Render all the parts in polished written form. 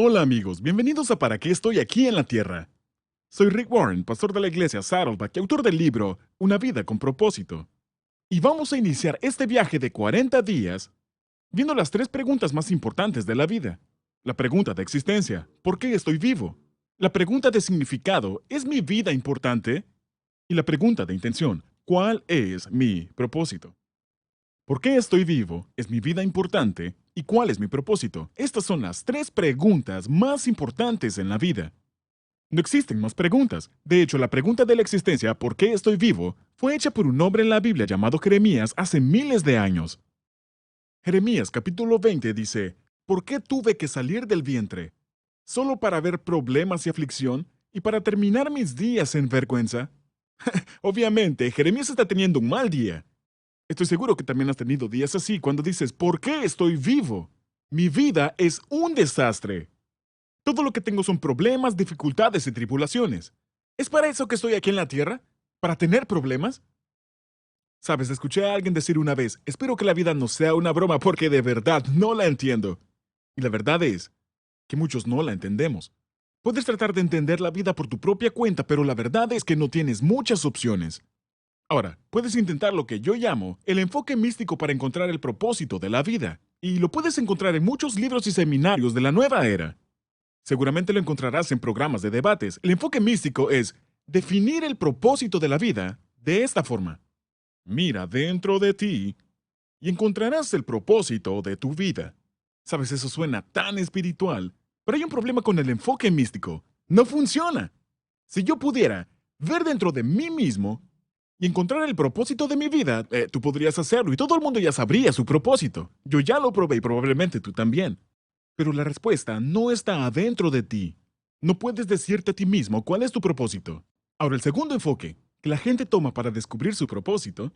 Hola amigos, bienvenidos a ¿Para qué estoy aquí en la Tierra? Soy Rick Warren, pastor de la iglesia Saddleback y autor del libro Una vida con propósito. Y vamos a iniciar este viaje de 40 días viendo las tres preguntas más importantes de la vida. La pregunta de existencia, ¿por qué estoy vivo? La pregunta de significado, ¿es mi vida importante? Y la pregunta de intención, ¿cuál es mi propósito? ¿Por qué estoy vivo? ¿Es mi vida importante? ¿Y cuál es mi propósito? Estas son las tres preguntas más importantes en la vida. No existen más preguntas. De hecho, la pregunta de la existencia, ¿por qué estoy vivo?, fue hecha por un hombre en la Biblia llamado Jeremías hace miles de años. Jeremías capítulo 20 dice, ¿por qué tuve que salir del vientre? ¿Solo para ver problemas y aflicción? ¿Y para terminar mis días en vergüenza? Obviamente, Jeremías está teniendo un mal día. Estoy seguro que también has tenido días así cuando dices, ¿por qué estoy vivo? Mi vida es un desastre. Todo lo que tengo son problemas, dificultades y tribulaciones. ¿Es para eso que estoy aquí en la tierra? ¿Para tener problemas? Sabes, escuché a alguien decir una vez, espero que la vida no sea una broma porque de verdad no la entiendo. Y la verdad es que muchos no la entendemos. Puedes tratar de entender la vida por tu propia cuenta, pero la verdad es que no tienes muchas opciones. Ahora, puedes intentar lo que yo llamo el enfoque místico para encontrar el propósito de la vida, y lo puedes encontrar en muchos libros y seminarios de la nueva era. Seguramente lo encontrarás en programas de debates. El enfoque místico es definir el propósito de la vida de esta forma. Mira dentro de ti y encontrarás el propósito de tu vida. Sabes, eso suena tan espiritual, pero hay un problema con el enfoque místico. No funciona. Si yo pudiera ver dentro de mí mismo y encontrar el propósito de mi vida, tú podrías hacerlo y todo el mundo ya sabría su propósito. Yo ya lo probé y probablemente tú también. Pero la respuesta no está adentro de ti. No puedes decirte a ti mismo cuál es tu propósito. Ahora, el segundo enfoque que la gente toma para descubrir su propósito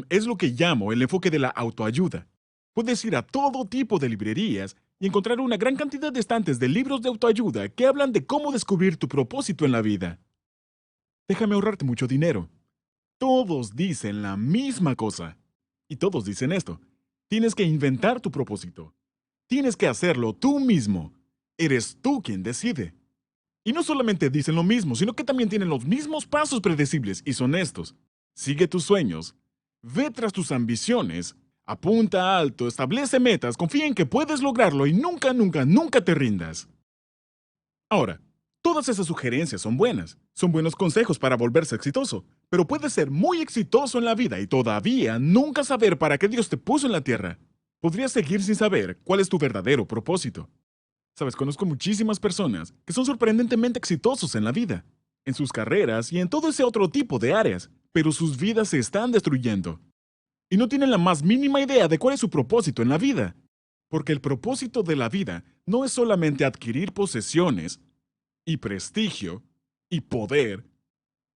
es lo que llamo el enfoque de la autoayuda. Puedes ir a todo tipo de librerías y encontrar una gran cantidad de estantes de libros de autoayuda que hablan de cómo descubrir tu propósito en la vida. Déjame ahorrarte mucho dinero. Todos dicen la misma cosa. Y todos dicen esto. Tienes que inventar tu propósito. Tienes que hacerlo tú mismo. Eres tú quien decide. Y no solamente dicen lo mismo, sino que también tienen los mismos pasos predecibles y son estos. Sigue tus sueños, ve tras tus ambiciones, apunta alto, establece metas, confía en que puedes lograrlo y nunca, nunca, nunca te rindas. Ahora, todas esas sugerencias son buenos consejos para volverse exitoso, pero puedes ser muy exitoso en la vida y todavía nunca saber para qué Dios te puso en la tierra. Podrías seguir sin saber cuál es tu verdadero propósito. Sabes, conozco muchísimas personas que son sorprendentemente exitosos en la vida, en sus carreras y en todo ese otro tipo de áreas, pero sus vidas se están destruyendo. Y no tienen la más mínima idea de cuál es su propósito en la vida. Porque el propósito de la vida no es solamente adquirir posesiones, y prestigio, y poder,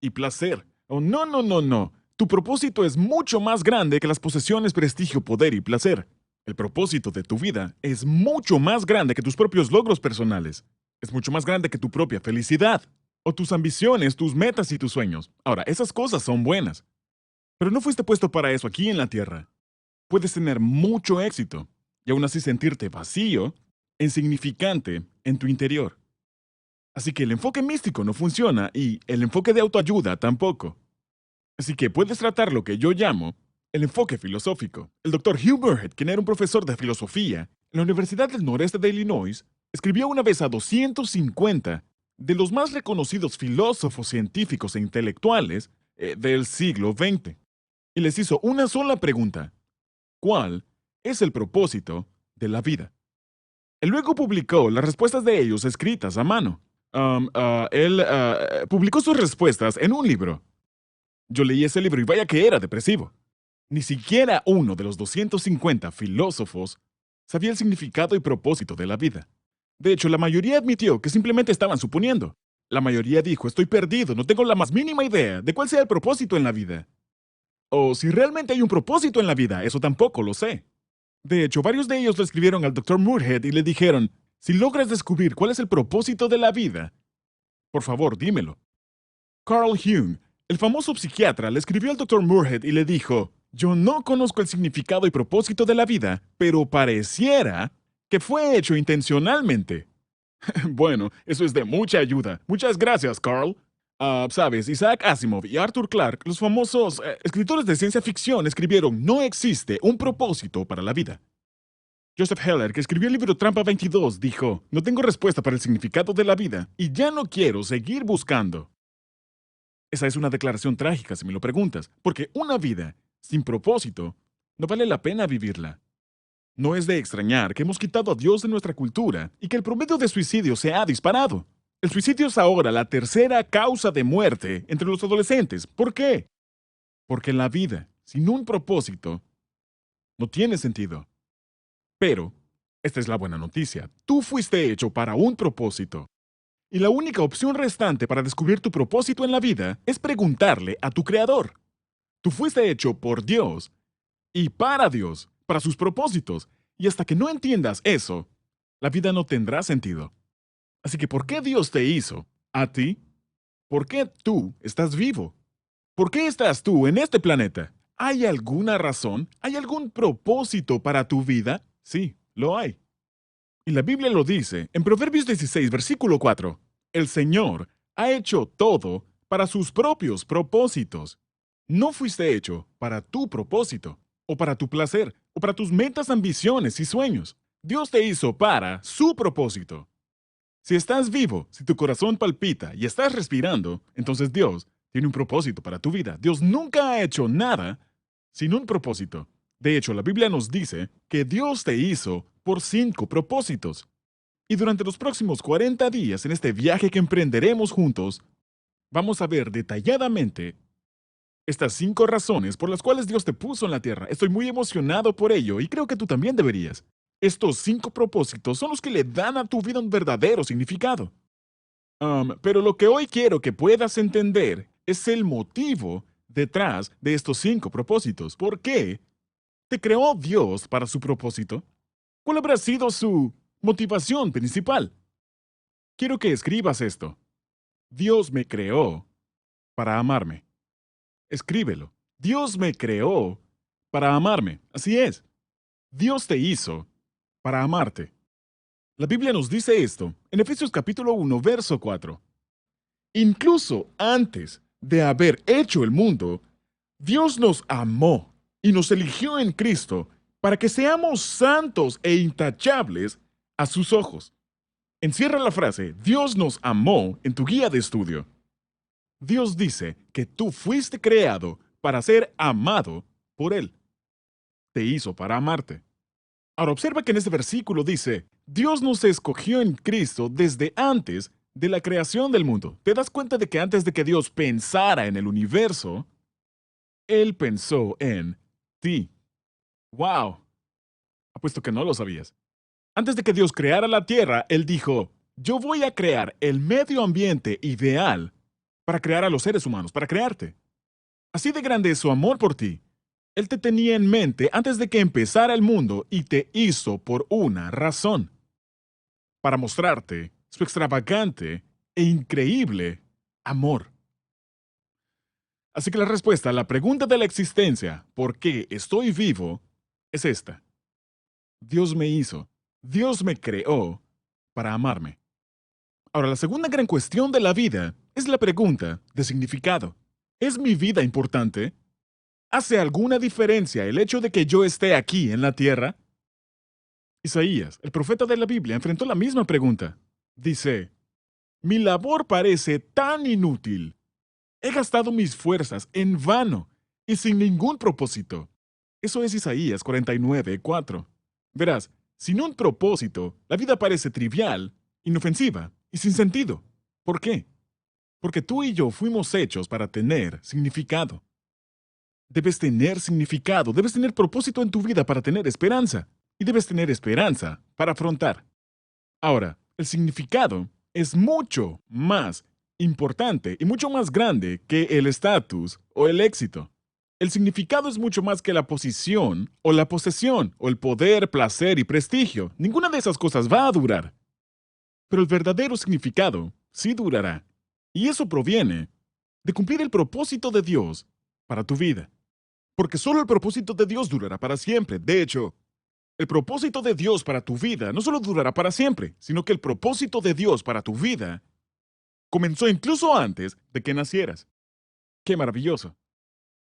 y placer. Oh, no, no, no, no. Tu propósito es mucho más grande que las posesiones, prestigio, poder y placer. El propósito de tu vida es mucho más grande que tus propios logros personales. Es mucho más grande que tu propia felicidad, o tus ambiciones, tus metas y tus sueños. Ahora, esas cosas son buenas, pero no fuiste puesto para eso aquí en la tierra. Puedes tener mucho éxito y aún así sentirte vacío, insignificante en tu interior. Así que el enfoque místico no funciona y el enfoque de autoayuda tampoco. Así que puedes tratar lo que yo llamo el enfoque filosófico. El Dr. Hugh Burhead, quien era un profesor de filosofía en la Universidad del Noreste de Illinois, escribió una vez a 250 de los más reconocidos filósofos científicos e intelectuales del siglo XX. Y les hizo una sola pregunta. ¿Cuál es el propósito de la vida? Él luego publicó las respuestas de ellos escritas a mano. Él publicó sus respuestas en un libro. Yo leí ese libro y vaya que era depresivo. Ni siquiera uno de los 250 filósofos sabía el significado y propósito de la vida. De hecho, la mayoría admitió que simplemente estaban suponiendo. La mayoría dijo, estoy perdido, no tengo la más mínima idea de cuál sea el propósito en la vida. O si realmente hay un propósito en la vida, eso tampoco lo sé. De hecho, varios de ellos le escribieron al Dr. Moorhead y le dijeron, si logras descubrir cuál es el propósito de la vida, por favor, dímelo. Carl Jung, el famoso psiquiatra, le escribió al Dr. Moorhead y le dijo, yo no conozco el significado y propósito de la vida, pero pareciera que fue hecho intencionalmente. Bueno, eso es de mucha ayuda. Muchas gracias, Carl. Sabes, Isaac Asimov y Arthur Clarke, los famosos escritores de ciencia ficción, escribieron No existe un propósito para la vida. Joseph Heller, que escribió el libro Trampa 22, dijo, no tengo respuesta para el significado de la vida y ya no quiero seguir buscando. Esa es una declaración trágica, si me lo preguntas, porque una vida sin propósito no vale la pena vivirla. No es de extrañar que hemos quitado a Dios de nuestra cultura y que el promedio de suicidio se ha disparado. El suicidio es ahora la tercera causa de muerte entre los adolescentes. ¿Por qué? Porque la vida, sin un propósito, no tiene sentido. Pero, esta es la buena noticia, tú fuiste hecho para un propósito. Y la única opción restante para descubrir tu propósito en la vida es preguntarle a tu Creador. Tú fuiste hecho por Dios y para Dios, para sus propósitos. Y hasta que no entiendas eso, la vida no tendrá sentido. Así que, ¿por qué Dios te hizo? ¿A ti? ¿Por qué tú estás vivo? ¿Por qué estás tú en este planeta? ¿Hay alguna razón? ¿Hay algún propósito para tu vida? Sí, lo hay. Y la Biblia lo dice en Proverbios 16, versículo 4. El Señor ha hecho todo para sus propios propósitos. No fuiste hecho para tu propósito, o para tu placer, o para tus metas, ambiciones y sueños. Dios te hizo para su propósito. Si estás vivo, si tu corazón palpita y estás respirando, entonces Dios tiene un propósito para tu vida. Dios nunca ha hecho nada sin un propósito. De hecho, la Biblia nos dice que Dios te hizo por 5 propósitos. Y durante los próximos 40 días en este viaje que emprenderemos juntos, vamos a ver detalladamente estas 5 razones por las cuales Dios te puso en la tierra. Estoy muy emocionado por ello y creo que tú también deberías. Estos 5 propósitos son los que le dan a tu vida un verdadero significado. Pero lo que hoy quiero que puedas entender es el motivo detrás de estos 5 propósitos. ¿Por qué te creó Dios para su propósito? ¿Cuál habrá sido su motivación principal? Quiero que escribas esto. Dios me creó para amarme. Escríbelo. Dios me creó para amarme. Así es. Dios te hizo para amarte. La Biblia nos dice esto en Efesios capítulo 1, verso 4. Incluso antes de haber hecho el mundo, Dios nos amó y nos eligió en Cristo para que seamos santos e intachables a sus ojos. Encierra la frase, Dios nos amó en tu guía de estudio. Dios dice que tú fuiste creado para ser amado por Él. Te hizo para amarte. Ahora observa que en este versículo dice, Dios nos escogió en Cristo desde antes de la creación del mundo. ¿Te das cuenta de que antes de que Dios pensara en el universo, Él pensó en ti? ¡Wow! Apuesto que no lo sabías. Antes de que Dios creara la tierra, Él dijo, yo voy a crear el medio ambiente ideal para crear a los seres humanos, para crearte. Así de grande es su amor por ti. Él te tenía en mente antes de que empezara el mundo y te hizo por una razón. Para mostrarte su extravagante e increíble amor. Así que la respuesta a la pregunta de la existencia, ¿por qué estoy vivo?, es esta. Dios me hizo, Dios me creó para amarme. Ahora, la segunda gran cuestión de la vida es la pregunta de significado. ¿Es mi vida importante? ¿Hace alguna diferencia el hecho de que yo esté aquí en la tierra? Isaías, el profeta de la Biblia, enfrentó la misma pregunta. Dice, mi labor parece tan inútil. He gastado mis fuerzas en vano y sin ningún propósito. Eso es Isaías 49:4. Verás, sin un propósito, la vida parece trivial, inofensiva y sin sentido. ¿Por qué? Porque tú y yo fuimos hechos para tener significado. Debes tener significado, debes tener propósito en tu vida para tener esperanza, y debes tener esperanza para afrontar. Ahora, el significado es mucho más importante y mucho más grande que el estatus o el éxito. El significado es mucho más que la posición o la posesión o el poder, placer y prestigio. Ninguna de esas cosas va a durar. Pero el verdadero significado sí durará. Y eso proviene de cumplir el propósito de Dios para tu vida. Porque solo el propósito de Dios durará para siempre. De hecho, El propósito de Dios para tu vida no solo durará para siempre, sino que el propósito de Dios para tu vida comenzó incluso antes de que nacieras. ¡Qué maravilloso!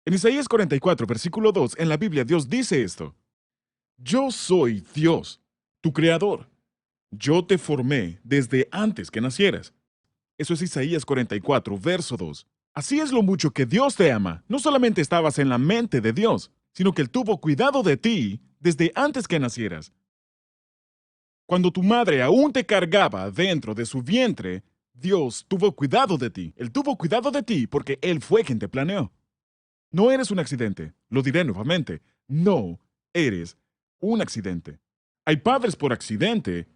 En Isaías 44, versículo 2, en la Biblia, Dios dice esto: Yo soy Dios, tu creador. Yo te formé desde antes que nacieras. Eso es Isaías 44, verso 2. Así es lo mucho que Dios te ama. No solamente estabas en la mente de Dios, sino que Él tuvo cuidado de ti desde antes que nacieras. Cuando tu madre aún te cargaba dentro de su vientre, Dios tuvo cuidado de ti. Él tuvo cuidado de ti porque Él fue quien te planeó. No eres un accidente. Lo diré nuevamente. No eres un accidente. Hay padres por accidente,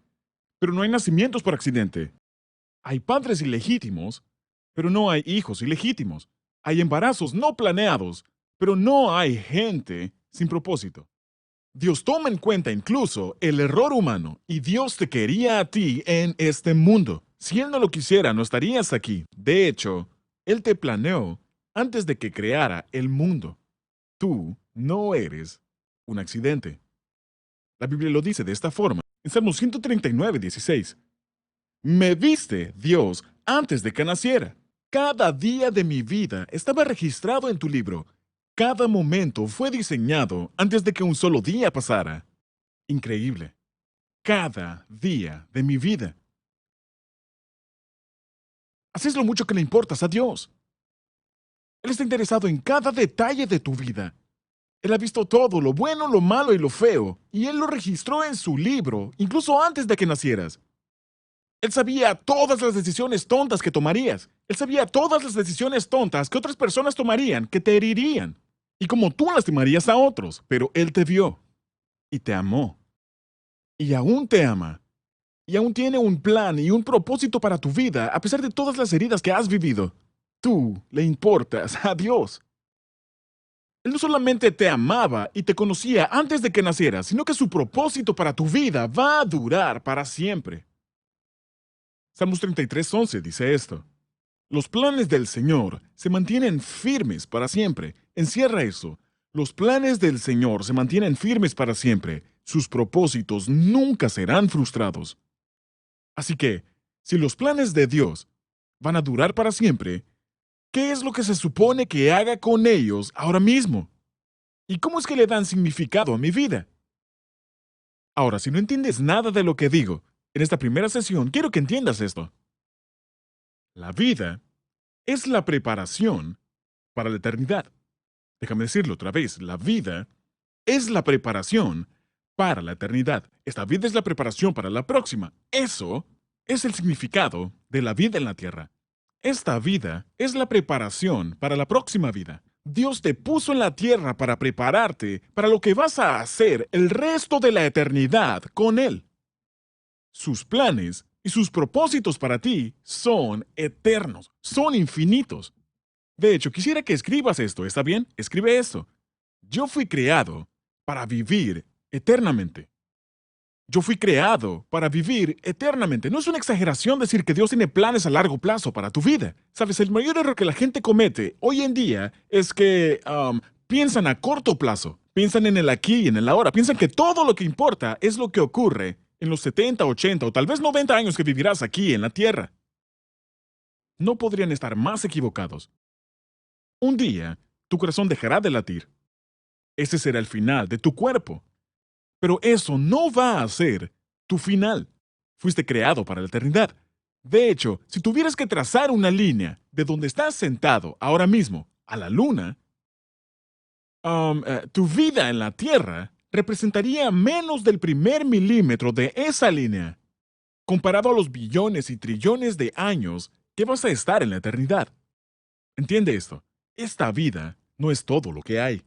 pero no hay nacimientos por accidente. Hay padres ilegítimos, pero no hay hijos ilegítimos. Hay embarazos no planeados, pero no hay gente sin propósito. Dios toma en cuenta incluso el error humano y Dios te quería a ti en este mundo. Si Él no lo quisiera, no estarías aquí. De hecho, Él te planeó antes de que creara el mundo. Tú no eres un accidente. La Biblia lo dice de esta forma. En Salmo 139, 16. Me viste, Dios, antes de que naciera. Cada día de mi vida estaba registrado en tu libro. Cada momento fue diseñado antes de que un solo día pasara. Increíble. Cada día de mi vida. Así es lo mucho que le importas a Dios. Él está interesado en cada detalle de tu vida. Él ha visto todo, lo bueno, lo malo y lo feo, y Él lo registró en su libro, incluso antes de que nacieras. Él sabía todas las decisiones tontas que tomarías. Él sabía todas las decisiones tontas que otras personas tomarían, que te herirían. Y como tú lastimarías a otros, pero Él te vio y te amó. Y aún te ama. Y aún tiene un plan y un propósito para tu vida, a pesar de todas las heridas que has vivido. Tú le importas a Dios. Él no solamente te amaba y te conocía antes de que nacieras, sino que su propósito para tu vida va a durar para siempre. Salmos 33:11 dice esto: Los planes del Señor se mantienen firmes para siempre. Encierra eso. Los planes del Señor se mantienen firmes para siempre. Sus propósitos nunca serán frustrados. Así que, si los planes de Dios van a durar para siempre, ¿qué es lo que se supone que haga con ellos ahora mismo? ¿Y cómo es que le dan significado a mi vida? Ahora, si no entiendes nada de lo que digo, en esta primera sesión quiero que entiendas esto. La vida es la preparación para la eternidad. Déjame decirlo otra vez, la vida es la preparación para la eternidad. Esta vida es la preparación para la próxima. Eso es el significado de la vida en la tierra. Esta vida es la preparación para la próxima vida. Dios te puso en la tierra para prepararte para lo que vas a hacer el resto de la eternidad con Él. Sus planes y sus propósitos para ti son eternos, son infinitos. De hecho, quisiera que escribas esto, ¿está bien? Escribe esto. Yo fui creado para vivir eternamente. Yo fui creado para vivir eternamente. No es una exageración decir que Dios tiene planes a largo plazo para tu vida. Sabes, el mayor error que la gente comete hoy en día es que piensan a corto plazo. Piensan en el aquí y en el ahora. Piensan que todo lo que importa es lo que ocurre en los 70, 80 o tal vez 90 años que vivirás aquí en la Tierra. No podrían estar más equivocados. Un día, tu corazón dejará de latir. Ese será el final de tu cuerpo. Pero eso no va a ser tu final. Fuiste creado para la eternidad. De hecho, si tuvieras que trazar una línea de donde estás sentado ahora mismo a la luna, tu vida en la Tierra representaría menos del primer milímetro de esa línea, comparado a los billones y trillones de años que vas a estar en la eternidad. Entiende esto. Esta vida no es todo lo que hay.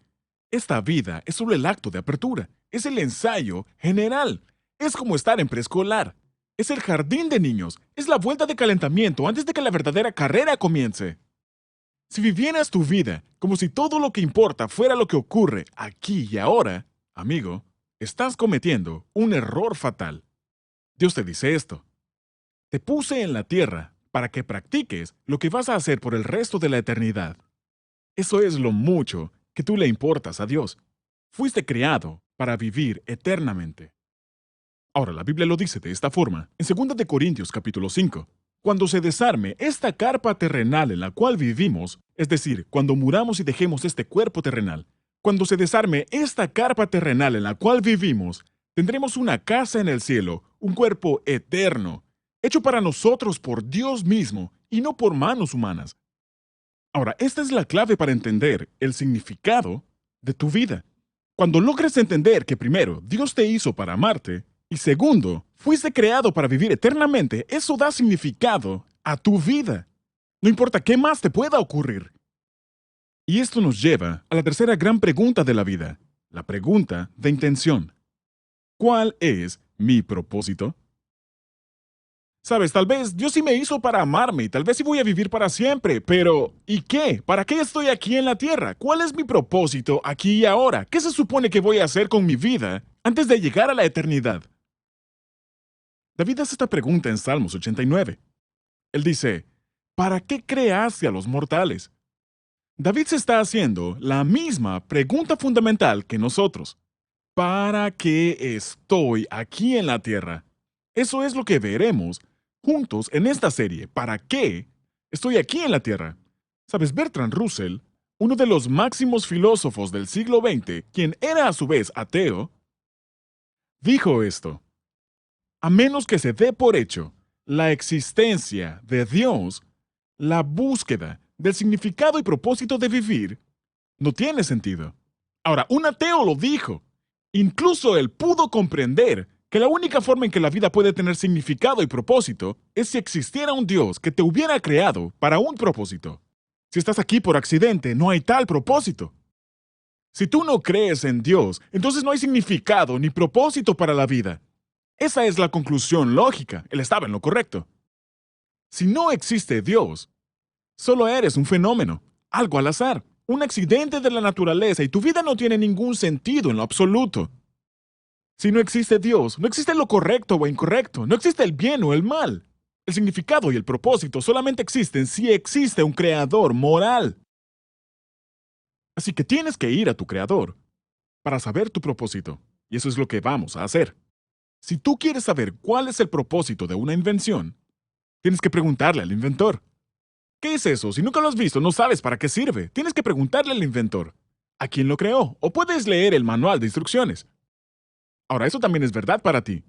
Esta vida es solo el acto de apertura. Es el ensayo general. Es como estar en preescolar. Es el jardín de niños. Es la vuelta de calentamiento antes de que la verdadera carrera comience. Si vivieras tu vida como si todo lo que importa fuera lo que ocurre aquí y ahora, amigo, estás cometiendo un error fatal. Dios te dice esto: Te puse en la tierra para que practiques lo que vas a hacer por el resto de la eternidad. Eso es lo mucho que tú le importas a Dios. Fuiste creado para vivir eternamente. Ahora, la Biblia lo dice de esta forma, en 2 de Corintios capítulo 5. Cuando se desarme esta carpa terrenal en la cual vivimos, es decir, cuando muramos y dejemos este cuerpo terrenal, cuando se desarme esta carpa terrenal en la cual vivimos, tendremos una casa en el cielo, un cuerpo eterno, hecho para nosotros por Dios mismo y no por manos humanas. Ahora, esta es la clave para entender el significado de tu vida. Cuando logres entender que primero, Dios te hizo para amarte, y segundo, fuiste creado para vivir eternamente, eso da significado a tu vida. No importa qué más te pueda ocurrir. Y esto nos lleva a la tercera gran pregunta de la vida, la pregunta de intención. ¿Cuál es mi propósito? Sabes, tal vez Dios sí me hizo para amarme y tal vez sí voy a vivir para siempre, pero ¿y qué? ¿Para qué estoy aquí en la tierra? ¿Cuál es mi propósito aquí y ahora? ¿Qué se supone que voy a hacer con mi vida antes de llegar a la eternidad? David hace esta pregunta en Salmos 89. Él dice, ¿para qué creaste a los mortales? David se está haciendo la misma pregunta fundamental que nosotros. ¿Para qué estoy aquí en la tierra? Eso es lo que veremos juntos en esta serie. ¿Para qué estoy aquí en la tierra? Sabes, Bertrand Russell, uno de los máximos filósofos del siglo XX, quien era a su vez ateo, dijo esto. A menos que se dé por hecho la existencia de Dios, la búsqueda del significado y propósito de vivir no tiene sentido. Ahora, un ateo lo dijo. Incluso él pudo comprender que la única forma en que la vida puede tener significado y propósito es si existiera un Dios que te hubiera creado para un propósito. Si estás aquí por accidente, no hay tal propósito. Si tú no crees en Dios, entonces no hay significado ni propósito para la vida. Esa es la conclusión lógica. Él estaba en lo correcto. Si no existe Dios, solo eres un fenómeno, algo al azar, un accidente de la naturaleza y tu vida no tiene ningún sentido en lo absoluto. Si no existe Dios, no existe lo correcto o incorrecto, no existe el bien o el mal. El significado y el propósito solamente existen si existe un creador moral. Así que tienes que ir a tu creador para saber tu propósito. Y eso es lo que vamos a hacer. Si tú quieres saber cuál es el propósito de una invención, tienes que preguntarle al inventor. ¿Qué es eso? Si nunca lo has visto, no sabes para qué sirve. Tienes que preguntarle al inventor. ¿A quién lo creó? O puedes leer el manual de instrucciones. Ahora, eso también es verdad para ti.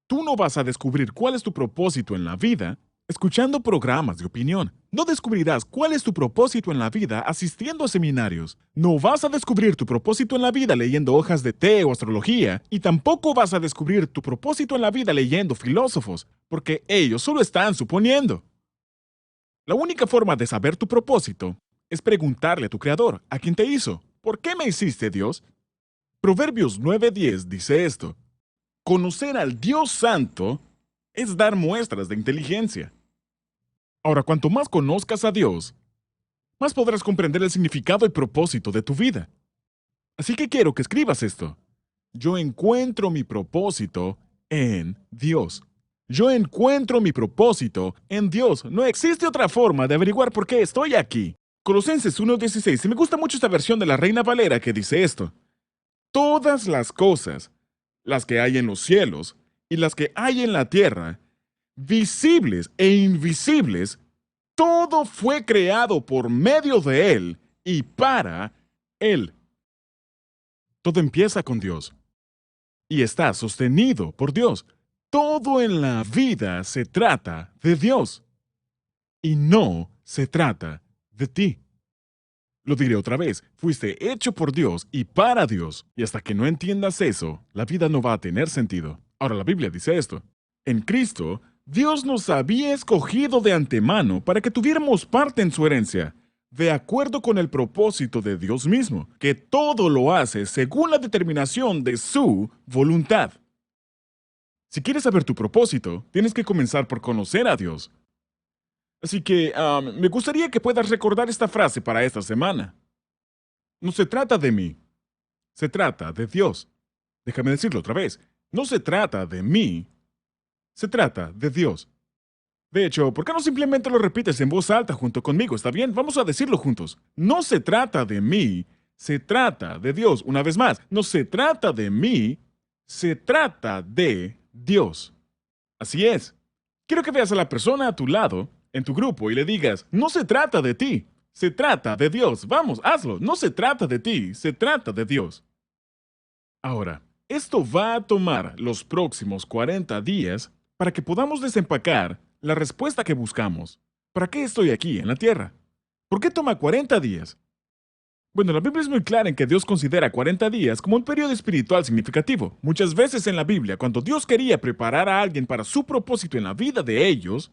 Tú no vas a descubrir cuál es tu propósito en la vida escuchando programas de opinión. No descubrirás cuál es tu propósito en la vida asistiendo a seminarios. No vas a descubrir tu propósito en la vida leyendo hojas de té o astrología. Y tampoco vas a descubrir tu propósito en la vida leyendo filósofos, porque ellos solo están suponiendo. La única forma de saber tu propósito es preguntarle a tu creador, a quien te hizo. ¿Por qué me hiciste, Dios? Proverbios 9:10 dice esto. Conocer al Dios Santo es dar muestras de inteligencia. Ahora, cuanto más conozcas a Dios, más podrás comprender el significado y propósito de tu vida. Así que quiero que escribas esto. Yo encuentro mi propósito en Dios. Yo encuentro mi propósito en Dios. No existe otra forma de averiguar por qué estoy aquí. Colosenses 1:16. Y me gusta mucho esta versión de la Reina Valera que dice esto. Todas las cosas, las que hay en los cielos y las que hay en la tierra, visibles e invisibles, todo fue creado por medio de Él y para Él. Todo empieza con Dios y está sostenido por Dios. Todo en la vida se trata de Dios y no se trata de ti. Lo diré otra vez, fuiste hecho por Dios y para Dios, y hasta que no entiendas eso, la vida no va a tener sentido. Ahora la Biblia dice esto. En Cristo, Dios nos había escogido de antemano para que tuviéramos parte en su herencia, de acuerdo con el propósito de Dios mismo, que todo lo hace según la determinación de su voluntad. Si quieres saber tu propósito, tienes que comenzar por conocer a Dios. Así que me gustaría que puedas recordar esta frase para esta semana. No se trata de mí, se trata de Dios. Déjame decirlo otra vez. No se trata de mí, se trata de Dios. De hecho, ¿por qué no simplemente lo repites en voz alta junto conmigo? ¿Está bien? Vamos a decirlo juntos. No se trata de mí, Se trata de Dios. Una vez más, no se trata de mí, se trata de Dios. Así es. Quiero que veas a la persona a tu lado, en tu grupo, y le digas, no se trata de ti, se trata de Dios. Vamos, hazlo. No se trata de ti, se trata de Dios. Ahora, esto va a tomar los próximos 40 días para que podamos desempacar la respuesta que buscamos. ¿Para qué estoy aquí en la tierra? ¿Por qué toma 40 días? Bueno, la Biblia es muy clara en que Dios considera 40 días como un periodo espiritual significativo. Muchas veces en la Biblia, cuando Dios quería preparar a alguien para su propósito en la vida de ellos,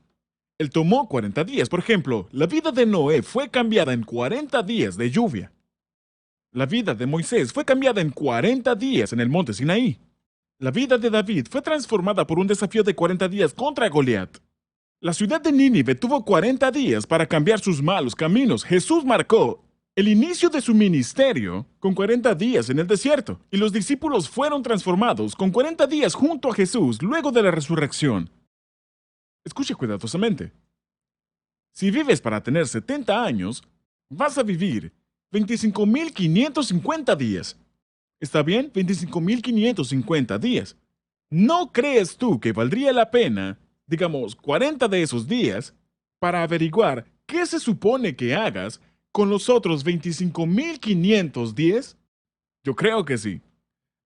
Él tomó 40 días. Por ejemplo, la vida de Noé fue cambiada en 40 días de lluvia. La vida de Moisés fue cambiada en 40 días en el monte Sinaí. La vida de David fue transformada por un desafío de 40 días contra Goliat. La ciudad de Nínive tuvo 40 días para cambiar sus malos caminos. Jesús marcó el inicio de su ministerio con 40 días en el desierto, y los discípulos fueron transformados con 40 días junto a Jesús luego de la resurrección. Escuche cuidadosamente. Si vives para tener 70 años, vas a vivir 25.550 días. ¿Está bien? 25.550 días. ¿No crees tú que valdría la pena, digamos, 40 de esos días, para averiguar qué se supone que hagas con los otros 25.510? Yo creo que sí.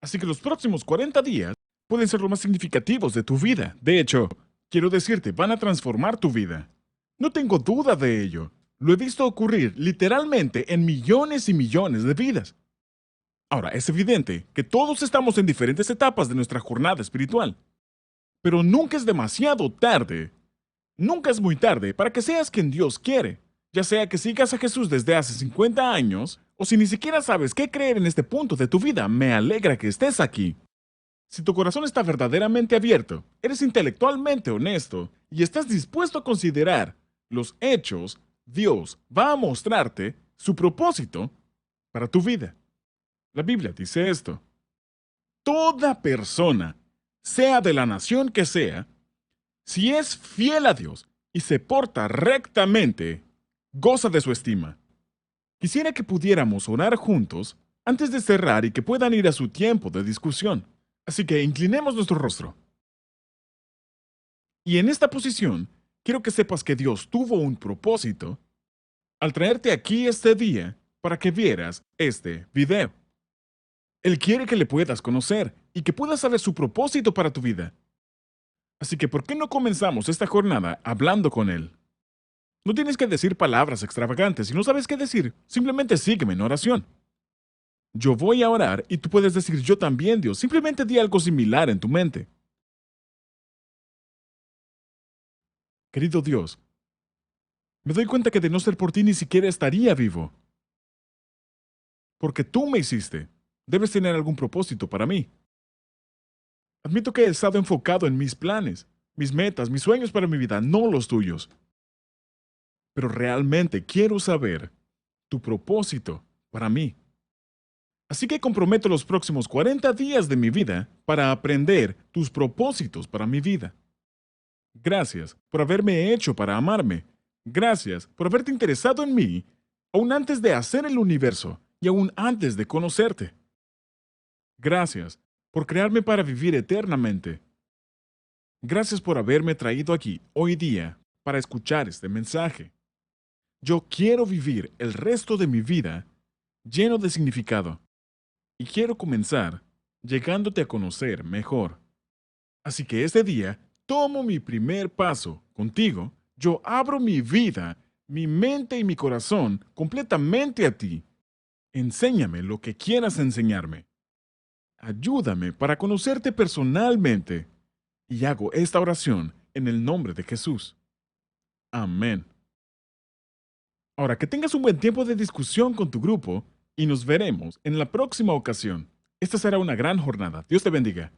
Así que los próximos 40 días pueden ser los más significativos de tu vida. De hecho, quiero decirte, van a transformar tu vida. No tengo duda de ello. Lo he visto ocurrir literalmente en millones y millones de vidas. Ahora, es evidente que todos estamos en diferentes etapas de nuestra jornada espiritual. Pero nunca es demasiado tarde. Nunca es muy tarde para que seas quien Dios quiere. Ya sea que sigas a Jesús desde hace 50 años, o si ni siquiera sabes qué creer en este punto de tu vida, me alegra que estés aquí. Si tu corazón está verdaderamente abierto, eres intelectualmente honesto y estás dispuesto a considerar los hechos, Dios va a mostrarte su propósito para tu vida. La Biblia dice esto: toda persona, sea de la nación que sea, si es fiel a Dios y se porta rectamente, goza de su estima. Quisiera que pudiéramos orar juntos antes de cerrar y que puedan ir a su tiempo de discusión. Así que inclinemos nuestro rostro. Y en esta posición, quiero que sepas que Dios tuvo un propósito al traerte aquí este día para que vieras este video. Él quiere que le puedas conocer y que puedas saber su propósito para tu vida. Así que, ¿por qué no comenzamos esta jornada hablando con Él? No tienes que decir palabras extravagantes. Si no sabes qué decir, simplemente sígueme en oración. Yo voy a orar y tú puedes decir yo también, Dios. Simplemente di algo similar en tu mente. Querido Dios, me doy cuenta que de no ser por ti ni siquiera estaría vivo. Porque tú me hiciste. Debes tener algún propósito para mí. Admito que he estado enfocado en mis planes, mis metas, mis sueños para mi vida, no los tuyos. Pero realmente quiero saber tu propósito para mí. Así que comprometo los próximos 40 días de mi vida para aprender tus propósitos para mi vida. Gracias por haberme hecho para amarme. Gracias por haberte interesado en mí, aún antes de hacer el universo y aún antes de conocerte. Gracias por crearme para vivir eternamente. Gracias por haberme traído aquí hoy día para escuchar este mensaje. Yo quiero vivir el resto de mi vida lleno de significado y quiero comenzar llegándote a conocer mejor. Así que este día tomo mi primer paso contigo. Yo abro mi vida, mi mente y mi corazón completamente a ti. Enséñame lo que quieras enseñarme. Ayúdame para conocerte personalmente. Y hago esta oración en el nombre de Jesús. Amén. Ahora, que tengas un buen tiempo de discusión con tu grupo y nos veremos en la próxima ocasión. Esta será una gran jornada. Dios te bendiga.